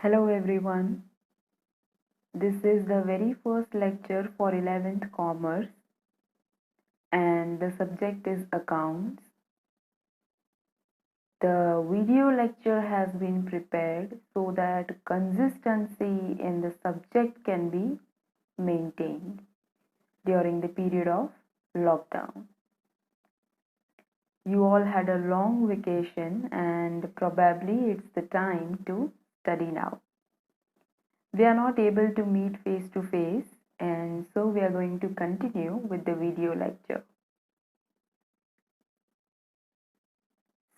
Hello everyone. This is the very first lecture for 11th Commerce and the subject is accounts. The video lecture has been prepared so that consistency in the subject can be maintained during the period of lockdown. You all had a long vacation and probably it's the time to study now. We are not able to meet face to face, and so we are going to continue with the video lecture.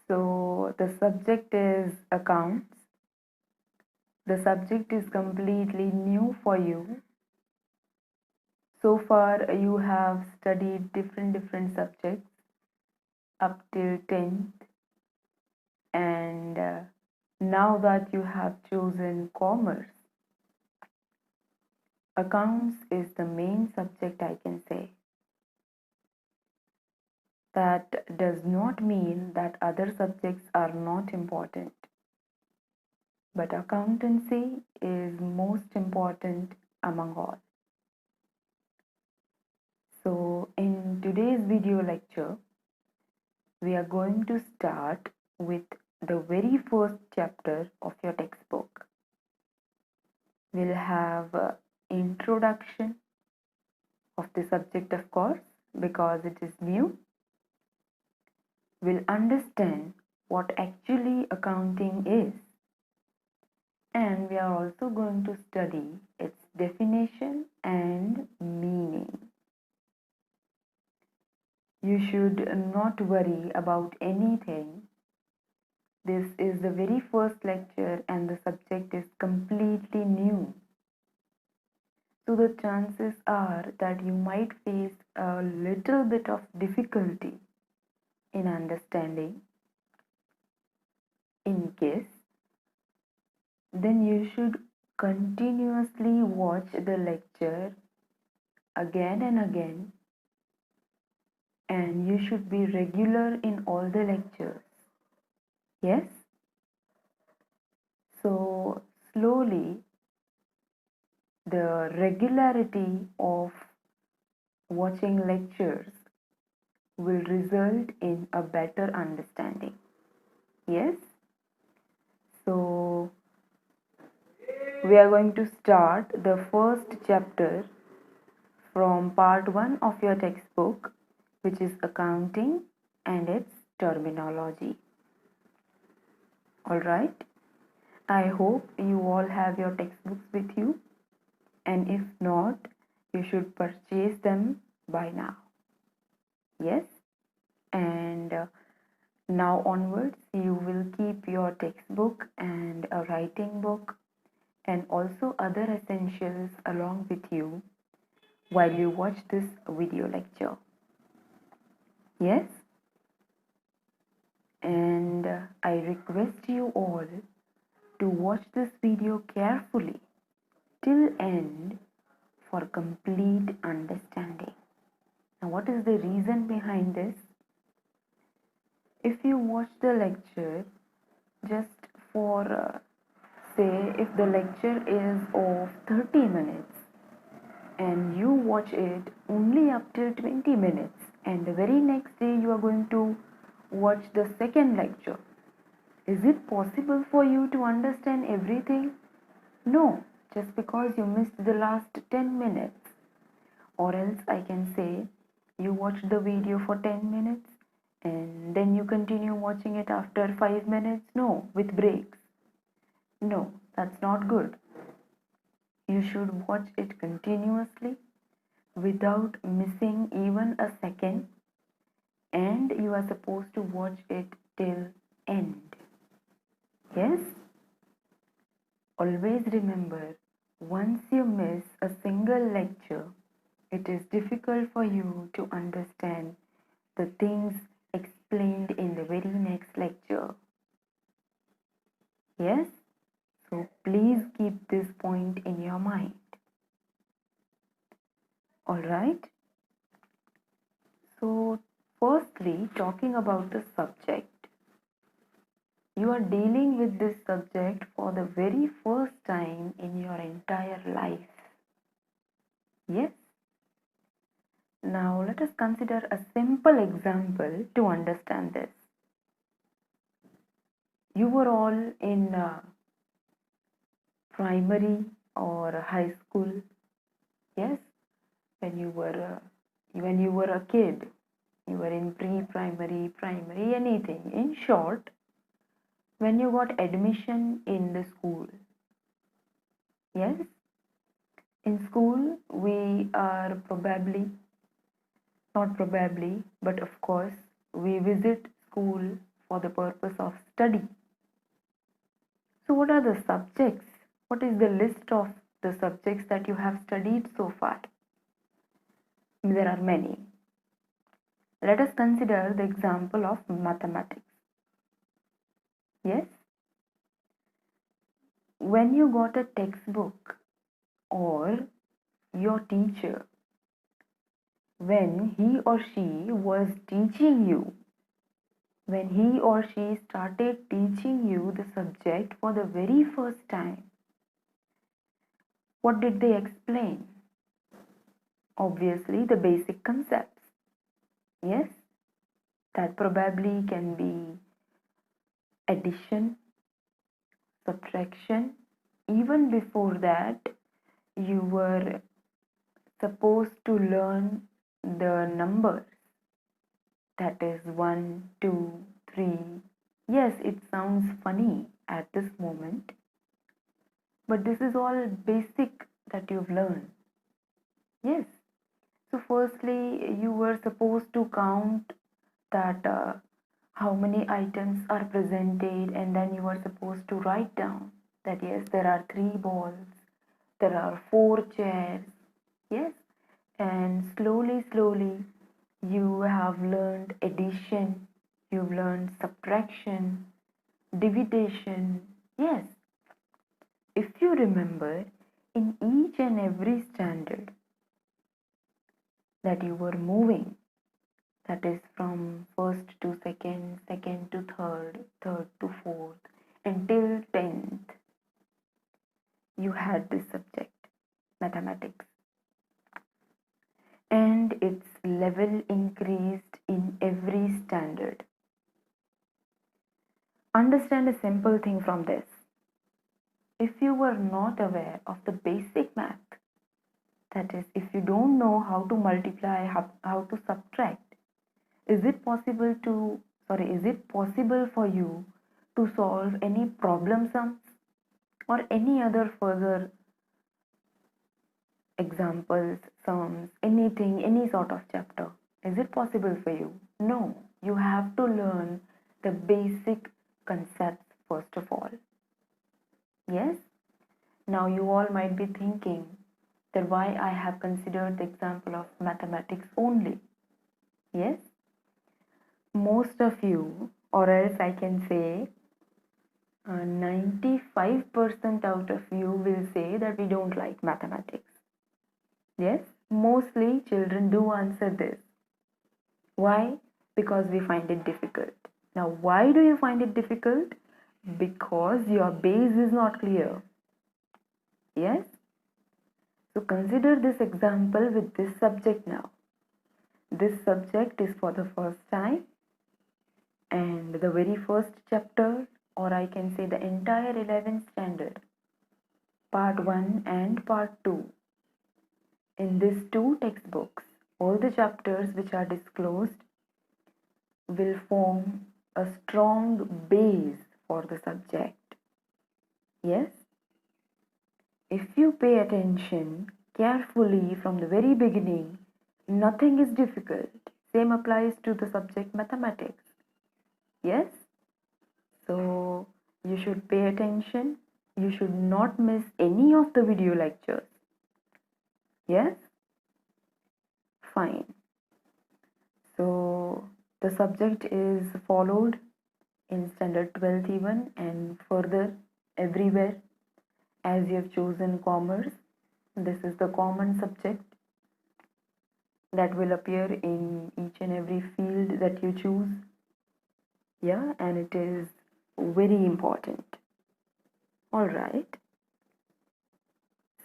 So the subject is accounts. The subject is completely new for you. So far you have studied different subjects up till 10th, and now that you have chosen commerce, accounts is the main subject, I can say. That does not mean that other subjects are not important, but accountancy is most important among all. So in today's video lecture, we are going to start with the very first chapter of your textbook. We'll have an introduction of the subject, of course, because it is new. We'll understand what actually accounting is, and we are also going to study its definition and meaning. You should not worry about anything. This is the very first lecture and the subject is completely new. So the chances are that you might face a little bit of difficulty in understanding. In case, then you should continuously watch the lecture again and again, and you should be regular in all the lectures. Yes? So slowly the regularity of watching lectures will result in a better understanding. Yes? So we are going to start the first chapter from part 1 of your textbook, which is accounting and its terminology. Alright? I hope you all have your textbooks with you, and if not, you should purchase them by now. Yes? And now onwards, you will keep your textbook and a writing book and also other essentials along with you while you watch this video lecture. Yes? And I request you all to watch this video carefully till end for complete understanding. Now, what is the reason behind this? If you watch the lecture just for, say, if the lecture is of 30 minutes and you watch it only up till 20 minutes, and the very next day you are going to watch the second lecture, is it possible for you to understand everything? No, just because you missed the last 10 minutes. Or else I can say you watch the video for 10 minutes and then you continue watching it after 5 minutes. No, with breaks. No, that's not good. You should watch it continuously without missing even a second, and you are supposed to watch it till end. Yes? Always remember, once you miss a single lecture, it is difficult for you to understand the things explained in the very next lecture. Yes? So please keep this point in your mind. Alright? So firstly, talking about the subject. You are dealing with this subject for the very first time in your entire life. Yes? Now let us consider a simple example to understand this. You were all in primary or high school. Yes? When you were a kid, you were in pre-primary, primary, anything. In short, when you got admission in the school. Yes, in school we are not probably, but of course, we visit school for the purpose of study. So, what are the subjects? What is the list of the subjects that you have studied so far? There are many. Let us consider the example of mathematics. Yes, when you got a textbook or your teacher, when he or she was teaching you, when he or she started teaching you the subject for the very first time, what did they explain? Obviously, the basic concepts. Yes, that probably can be addition, subtraction. Even before that, you were supposed to learn the numbers. That is 1, 2, 3. Yes, it sounds funny at this moment, but this is all basic that you've learned. Yes. So, firstly, you were supposed to count that how many items are presented, and then you are supposed to write down that yes, there are 3 balls, there are 4 chairs. Yes, and slowly, you have learned addition, you've learned subtraction, division. Yes, if you remember, in each and every standard that you were moving, that is from first to second, second to third, third to fourth, until 10th, you had this subject, mathematics. And its level increased in every standard. Understand a simple thing from this. If you were not aware of the basic math, that is, if you don't know how to multiply, how to subtract, is it possible for you to solve any problem sums or any other further examples, sums, anything, any sort of chapter? Is it possible for you? No, you have to learn the basic concepts first of all. Yes? Now you all might be thinking that why I have considered the example of mathematics only. Yes? Most of you, or else I can say 95% out of you will say that we don't like mathematics. Yes, mostly children do answer this. Why? Because we find it difficult. Now, why do you find it difficult? Because your base is not clear. Yes? So consider this example with this subject now. This subject is for the first time, and the very first chapter, or I can say the entire 11th standard, part 1 and part 2. In these two textbooks, all the chapters which are disclosed will form a strong base for the subject. Yes? If you pay attention carefully from the very beginning, nothing is difficult. Same applies to the subject mathematics. Yes? So, you should pay attention. You should not miss any of the video lectures. Yes? Fine. So, the subject is followed in standard 12th even and further everywhere. As you have chosen commerce, this is the common subject that will appear in each and every field that you choose. Yeah, and it is very important. All right.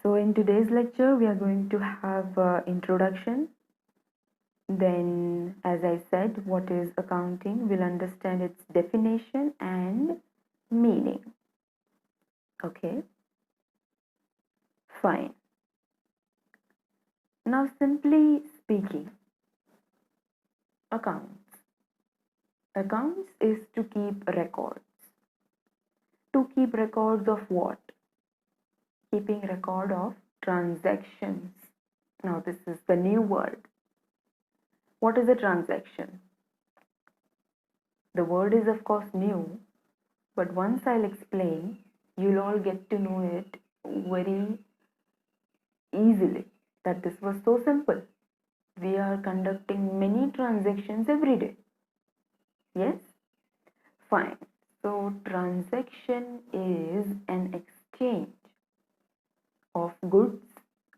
So in today's lecture, we are going to have introduction. Then, as I said, what is accounting? We'll understand its definition and meaning. Okay, fine. Now, simply speaking, accounts. Accounts is to keep records. To keep records of what? Keeping record of transactions. Now, this is the new word. What is a transaction? The word is of course new, but once I'll explain, you'll all get to know it very easily that this was so simple. We are conducting many transactions every day. Yes? Fine. So, transaction is an exchange of goods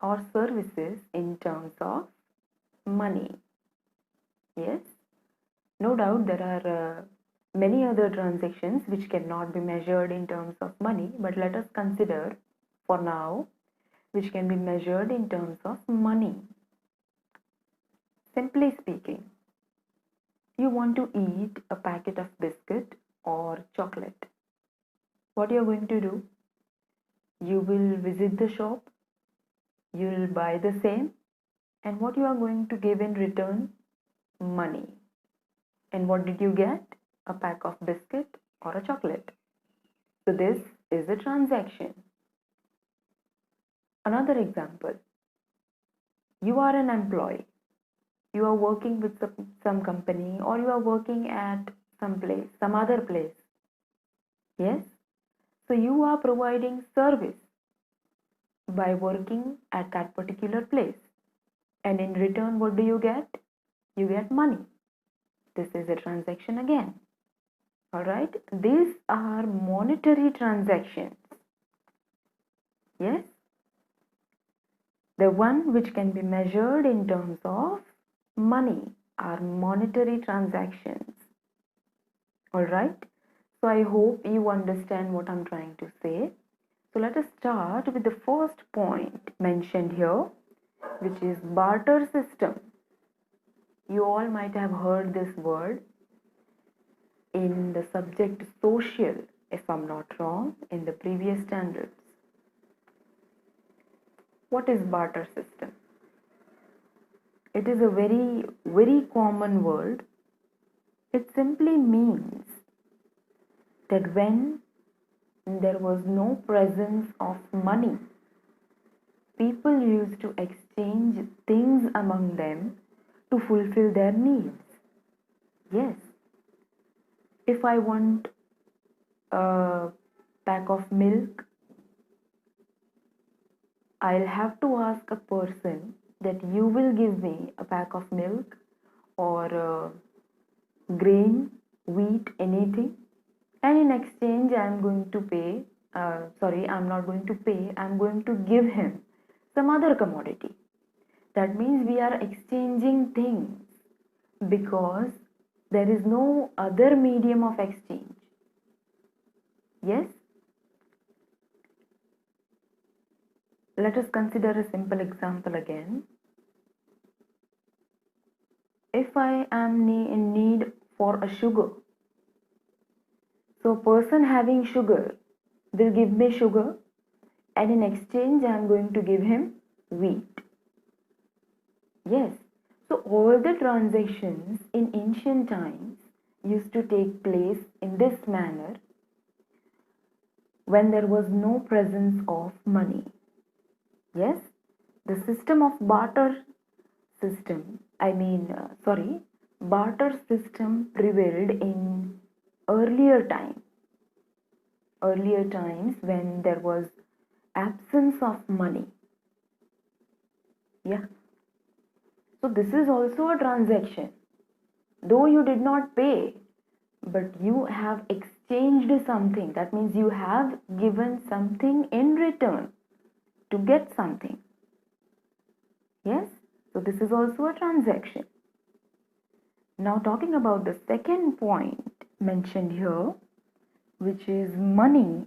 or services in terms of money. Yes? No doubt there are many other transactions which cannot be measured in terms of money, but let us consider for now which can be measured in terms of money. Simply speaking, you want to eat a packet of biscuit or chocolate. What you are going to do? You will visit the shop, you will buy the same, and what you are going to give in return? Money. And what did you get? A pack of biscuit or a chocolate. So this is a transaction. Another example. You are an employee. You are working with some company, or you are working at some place, some other place. Yes? So you are providing service by working at that particular place. And in return, what do you get? You get money. This is a transaction again. Alright? These are monetary transactions. Yes? The one which can be measured in terms of money are monetary transactions. Alright? So I hope you understand what I'm trying to say. So let us start with the first point mentioned here, which is barter system. You all might have heard this word in the subject social, if I'm not wrong, in the previous standards. What is barter system? It is a very, very common word. It simply means that when there was no presence of money, people used to exchange things among them to fulfill their needs. Yes. If I want a pack of milk, I'll have to ask a person that you will give me a pack of milk or grain, wheat, anything, and in exchange I'm going to pay, I'm not going to pay, I'm going to give him some other commodity. That means we are exchanging things because there is no other medium of exchange. Yes? Let us consider a simple example again. If I am in need for a sugar, so a person having sugar will give me sugar, and in exchange I am going to give him wheat. Yes, so all the transactions in ancient times used to take place in this manner when there was no presence of money. Yes, the system of barter system prevailed in earlier times when there was absence of money. Yeah. So this is also a transaction. Though you did not pay, but you have exchanged something. That means you have given something in return to get something. Yes? So this is also a transaction. Now talking about the second point mentioned here, which is money